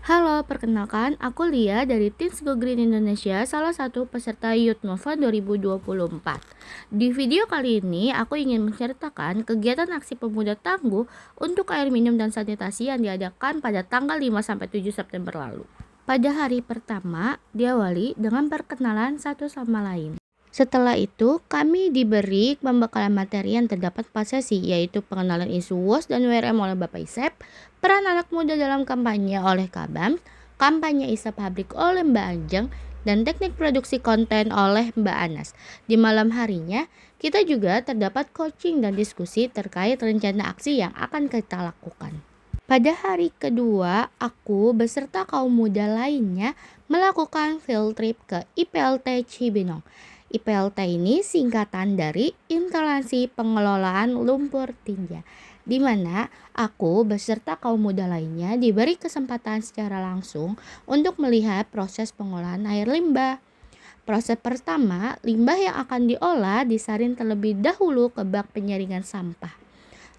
Halo, perkenalkan aku Lia dari Teens Go Green Indonesia, salah satu peserta Youth Nova 2024. Di video kali ini, aku ingin menceritakan kegiatan aksi pemuda tangguh untuk air minum dan sanitasi yang diadakan pada tanggal 5-7 September lalu. Pada hari pertama, diawali dengan perkenalan satu sama lain. Setelah itu, kami diberi pembekalan materi yang terdapat 4 sesi, yaitu pengenalan isu WOS dan WRM oleh Bapak Isep, peran anak muda dalam kampanye oleh Kabam, kampanye Isa Publik oleh Mbak Anjeng, dan teknik produksi konten oleh Mbak Anas. Di malam harinya, kita juga terdapat coaching dan diskusi terkait rencana aksi yang akan kita lakukan. Pada hari kedua, aku beserta kaum muda lainnya melakukan field trip ke IPLT Cibinong. IPLT ini singkatan dari Instalasi Pengelolaan Lumpur Tinja, di mana aku beserta kaum muda lainnya diberi kesempatan secara langsung untuk melihat proses pengolahan air limbah. Proses pertama, limbah yang akan diolah disaring terlebih dahulu ke bak penyaringan sampah.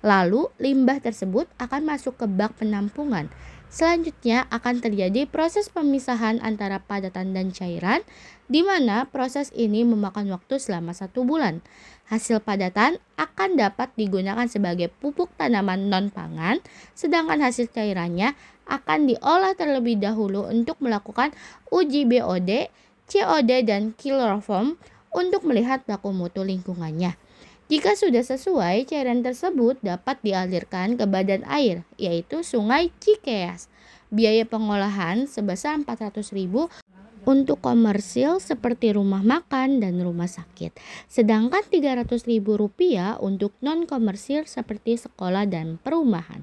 Lalu, limbah tersebut akan masuk ke bak penampungan. Selanjutnya akan terjadi proses pemisahan antara padatan dan cairan, di mana proses ini memakan waktu selama 1 bulan. Hasil padatan akan dapat digunakan sebagai pupuk tanaman non-pangan, sedangkan hasil cairannya akan diolah terlebih dahulu untuk melakukan uji BOD, COD, dan kloroform untuk melihat baku mutu lingkungannya. Jika sudah sesuai, cairan tersebut dapat dialirkan ke badan air, yaitu Sungai Cikeas. Biaya pengolahan sebesar 400.000 untuk komersil seperti rumah makan dan rumah sakit. Sedangkan Rp300.000 untuk non-komersil seperti sekolah dan perumahan.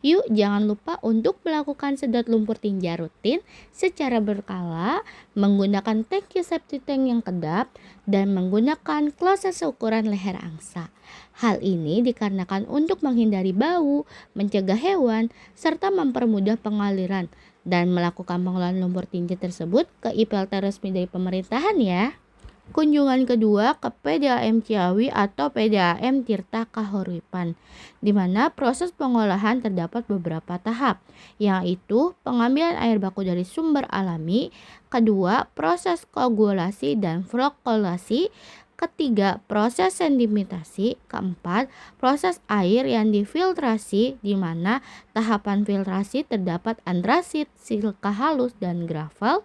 Yuk, jangan lupa untuk melakukan sedot lumpur tinja rutin secara berkala, menggunakan tangki septic tank yang kedap, dan menggunakan klose seukuran leher angsa. Hal ini dikarenakan untuk menghindari bau, mencegah hewan, serta mempermudah pengaliran dan melakukan pengolahan lumpur tinja tersebut ke IPLT resmi dari pemerintahan ya. Kunjungan kedua ke PDAM Ciawi atau PDAM Tirta Kahuripan, di mana proses pengolahan terdapat beberapa tahap, yaitu pengambilan air baku dari sumber alami, kedua proses koagulasi dan flokulasi, ketiga proses sedimentasi, keempat proses air yang difiltrasi, di mana tahapan filtrasi terdapat antrasit, silika halus, dan gravel.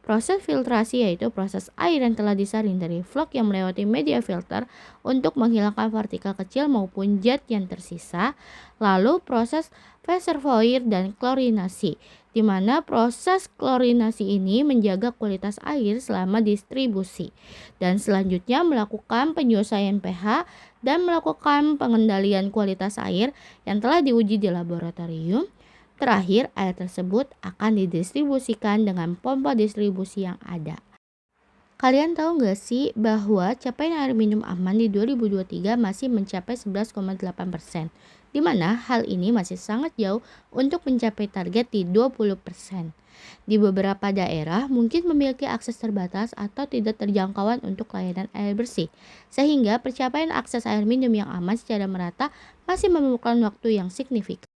Proses filtrasi yaitu proses air yang telah disaring dari vlog yang melewati media filter untuk menghilangkan partikel kecil maupun zat yang tersisa. Lalu proses reservoir dan klorinasi, di mana proses klorinasi ini menjaga kualitas air selama distribusi. Dan selanjutnya melakukan penyelesaian pH dan melakukan pengendalian kualitas air yang telah diuji di laboratorium. Terakhir, air tersebut akan didistribusikan dengan pompa distribusi yang ada. Kalian tahu nggak sih bahwa capaian air minum aman di 2023 masih mencapai 11,8%, di mana hal ini masih sangat jauh untuk mencapai target di 20%. Di beberapa daerah mungkin memiliki akses terbatas atau tidak terjangkauan untuk layanan air bersih, sehingga pencapaian akses air minum yang aman secara merata masih memerlukan waktu yang signifikan.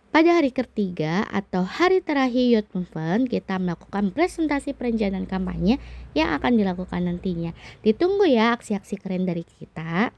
Pada hari ketiga atau hari terakhir Youth Movement, kita melakukan presentasi perencanaan kampanye yang akan dilakukan nantinya. Ditunggu ya aksi-aksi keren dari kita.